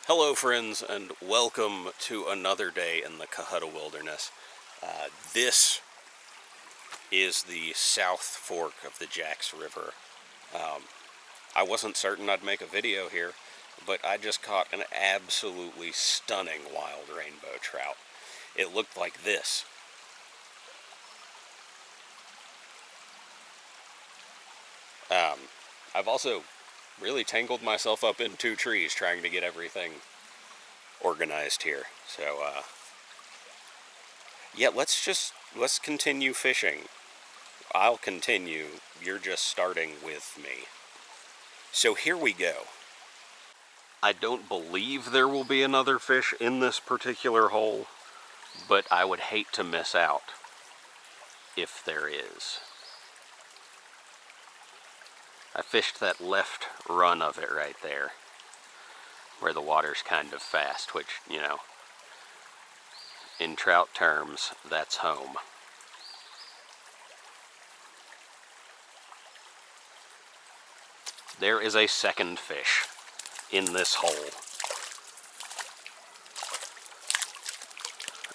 Hello friends, and welcome to another day in the Cohutta Wilderness. This is the South Fork of the Jacks River. I wasn't certain I'd make a video here, but I just caught an absolutely stunning wild rainbow trout. It looked like this. I've also really tangled myself up in two trees trying to get everything organized here. So, yeah, let's continue fishing. I'll continue. You're just starting with me. So here we go. I don't believe there will be another fish in this particular hole, but I would hate to miss out if there is. I fished that left run of it right there, where the water's kind of fast, which, you know, in trout terms, that's home. There is a second fish in this hole.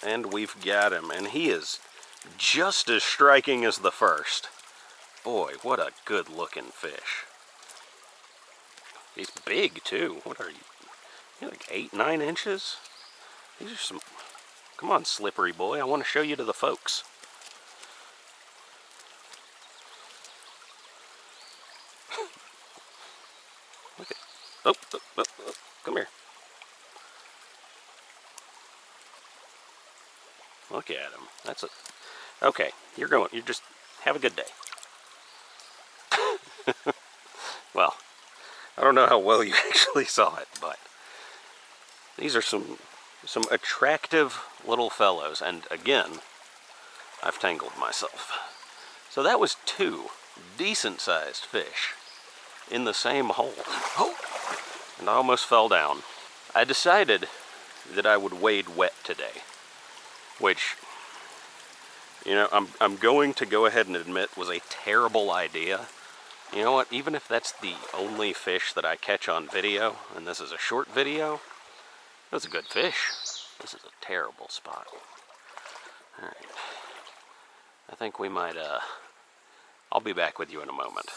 And we've got him, and he is just as striking as the first. Boy, what a good looking fish. He's big too. What are you? You're like 8-9 inches? These are some... Come on, slippery boy. I want to show you to the folks. Look at... Oh, come here. Look at him. That's a... Okay, you're going. You just have a good day. Well, I don't know how well you actually saw it, but these are some attractive little fellows, and again, I've tangled myself. So that was two decent-sized fish in the same hole. Oh! And I almost fell down. I decided that I would wade wet today, which, you know, I'm going to go ahead and admit was a terrible idea. You know what, even if that's the only fish that I catch on video, and this is a short video, it was a good fish. This is a terrible spot. Alright. I think we might, I'll be back with you in a moment.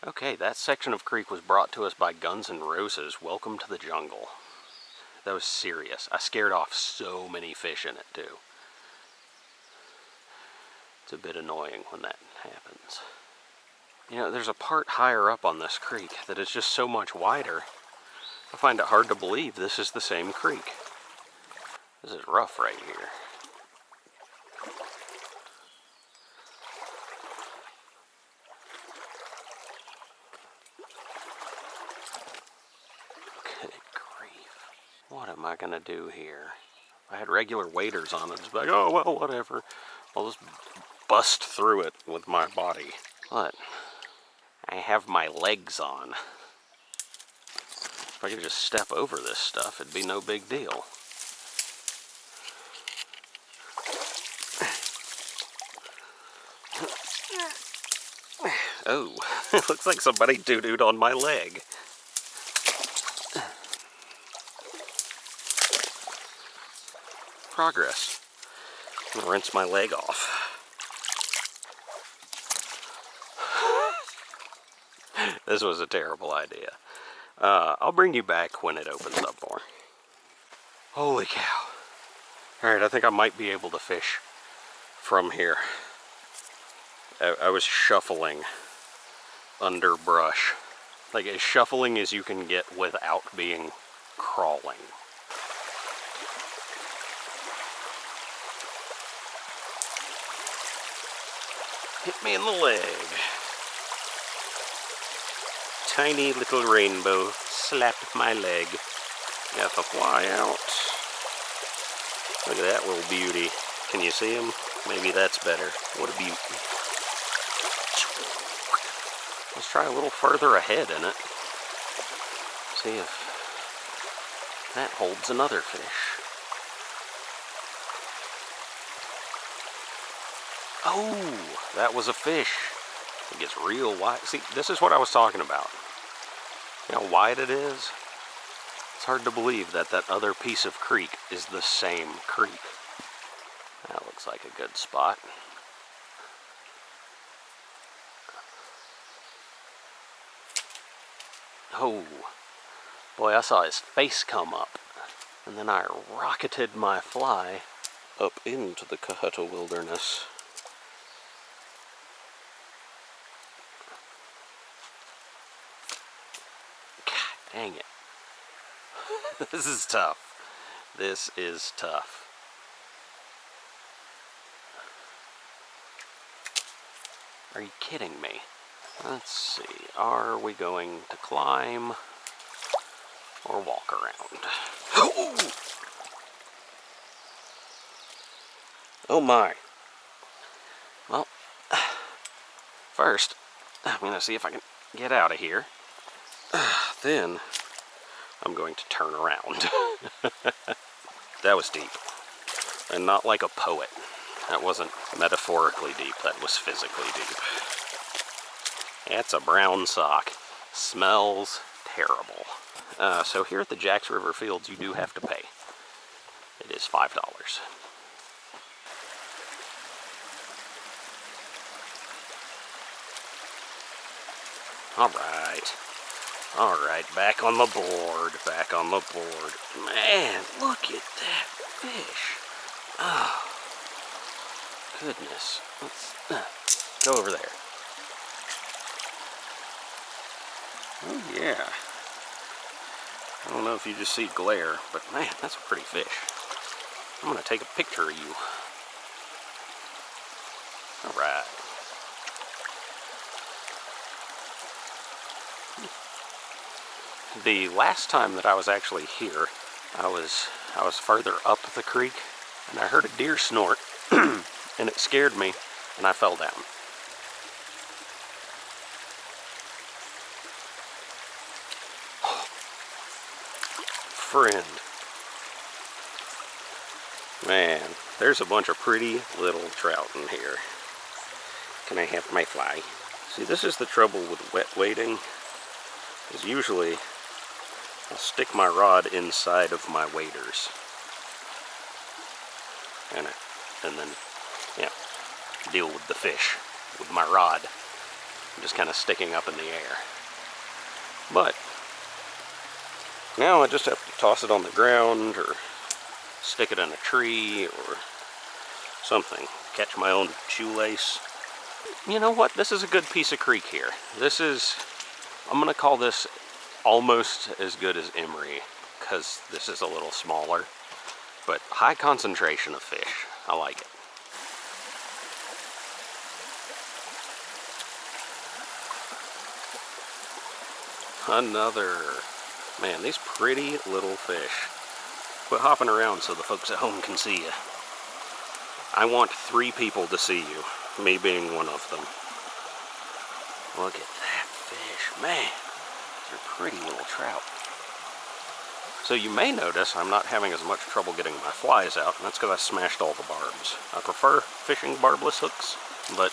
Okay, that section of creek was brought to us by Guns N' Roses. Welcome to the jungle. That was serious. I scared off so many fish in it, too. It's a bit annoying when that happens. You know, there's a part higher up on this creek that is just so much wider, I find it hard to believe this is the same creek. This is rough right here. Good grief. What am I gonna do here? If I had regular waders on it, it's like, oh, well, whatever. I'll just bust through it with my body. But I have my legs on. If I could just step over this stuff, it'd be no big deal. Oh, it looks like somebody doo-dooed on my leg. Progress. I'm gonna rinse my leg off. This was a terrible idea. I'll bring you back when it opens up more. Holy cow. Alright, I think I might be able to fish from here. I was shuffling under brush. Like as shuffling as you can get without being crawling. Hit me in the leg. Tiny little rainbow slapped my leg. Got the fly out. Look at that little beauty. Can you see him? Maybe that's better. What a beauty. Let's try a little further ahead in it. See if that holds another fish. Oh, that was a fish. It gets real wide. See, this is what I was talking about. You know how wide it is? It's hard to believe that that other piece of creek is the same creek. That looks like a good spot. Oh, boy, I saw his face come up, and then I rocketed my fly up into the Cahutta wilderness. God dang it. This is tough. This is tough. Are you kidding me? Let's see, are we going to climb or walk around? Oh my. Well, first, I'm going to see if I can get out of here. Then, I'm going to turn around. That was deep. And not like a poet. That wasn't metaphorically deep, that was physically deep. It's a brown sock. Smells terrible. So here at the Jacks River Fields, you do have to pay. It is $5. Alright, back on the board, back on the board. Man, look at that fish. Oh, goodness. Let's go over there. Oh yeah. I don't know if you just see glare, but man, that's a pretty fish. I'm gonna take a picture of you. Alright. The last time that I was actually here, I was further up the creek, and I heard a deer snort, and it scared me, and I fell down. Friend. Man, there's a bunch of pretty little trout in here. Can I have my fly? See, this is the trouble with wet wading, is usually I'll stick my rod inside of my waders. And then, yeah, deal with the fish with my rod. Just kind of sticking up in the air. But now I just have to toss it on the ground or stick it in a tree or something. Catch my own shoelace. You know what? This is a good piece of creek here. This is, I'm going to call this almost as good as Emery because this is a little smaller. But high concentration of fish. I like it. Another. Man, these pretty little fish. Quit hopping around so the folks at home can see you. I want 3 people to see you, me being one of them. Look at that fish. Man, they're pretty little trout. So you may notice I'm not having as much trouble getting my flies out, and that's because I smashed all the barbs. I prefer fishing barbless hooks, but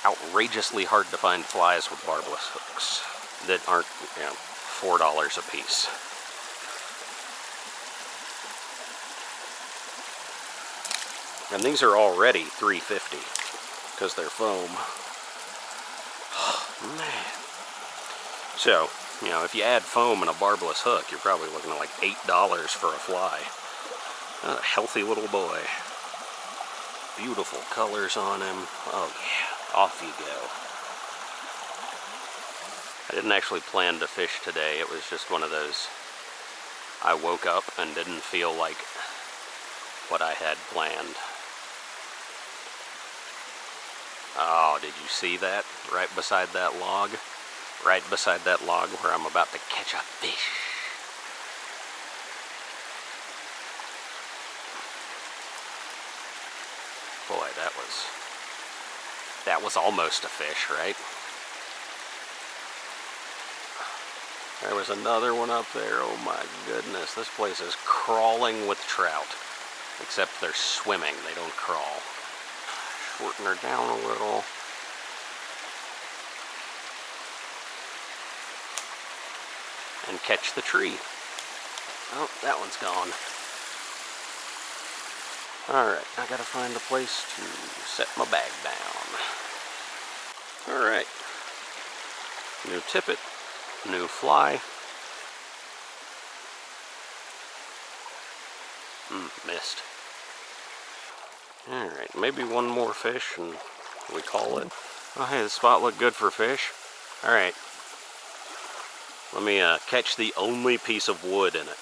outrageously hard to find flies with barbless hooks that aren't, you know, $4 a piece. And these are already $3.50 because they're foam. Oh, man. So, you know, if you add foam and a barbless hook, you're probably looking at like $8 for a fly. A healthy little boy. Beautiful colors on him. Oh yeah, off you go. I didn't actually plan to fish today. It was just one of those, I woke up and didn't feel like what I had planned. Oh, did you see that? Right beside that log? Right beside that log where I'm about to catch a fish. Boy, that was almost a fish, right? There was another one up there. Oh my goodness, this place is crawling with trout. Except they're swimming, they don't crawl. Shorten her down a little. And catch the tree. Oh, that one's gone. Alright, I gotta find a place to set my bag down. Alright. New tippet, new fly. Missed. Alright, maybe one more fish and we call it. Oh hey, the spot looked good for fish. Alright. Let me catch the only piece of wood in it.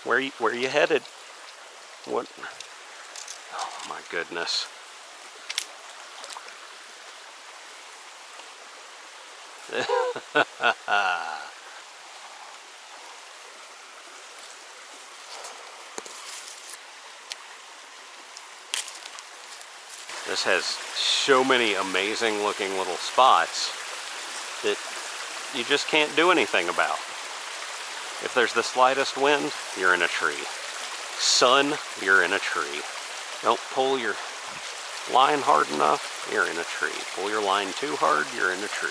Where you headed? What? Oh my goodness. This has so many amazing looking little spots that you just can't do anything about. If there's the slightest wind, you're in a tree. Sun, you're in a tree. Don't pull your line hard enough, you're in a tree. Pull your line too hard, you're in a tree.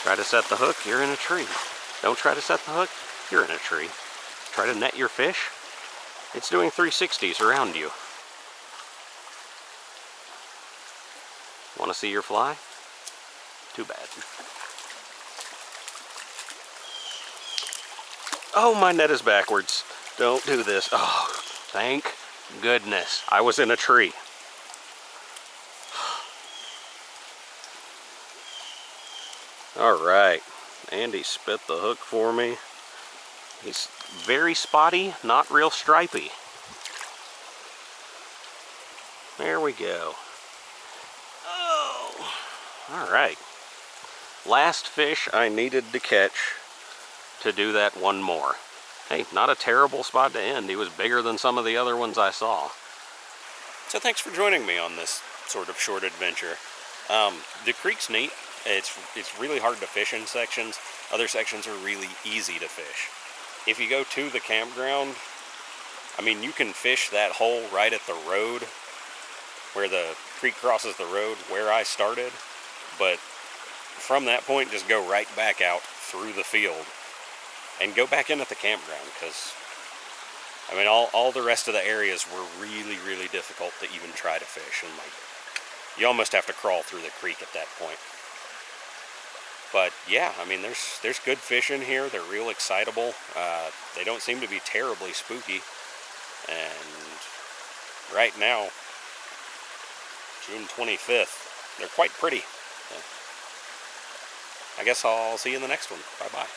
Try to set the hook, you're in a tree. Don't try to set the hook, you're in a tree. Try to net your fish, it's doing 360s around you. Want to see your fly? Too bad. Oh, my net is backwards. Don't do this. Oh, thank goodness. I was in a tree. All right. Andy spit the hook for me. He's very spotty, not real stripy. There we go. Oh, all right. Last fish I needed to catch to do that one more. Hey, not a terrible spot to end. He was bigger than some of the other ones I saw. So thanks for joining me on this sort of short adventure. The creek's neat. It's really hard to fish in sections. Other sections are really easy to fish. If you go to the campground, I mean, you can fish that hole right at the road where the creek crosses the road where I started, but from that point just go right back out through the field and go back in at the campground, because I mean all the rest of the areas were really, really difficult to even try to fish, and like you almost have to crawl through the creek at that point. But yeah, I mean there's good fish in here. They're real excitable. They don't seem to be terribly spooky, and right now, June 25th, they're quite pretty. I guess I'll see you in the next one. Bye-bye.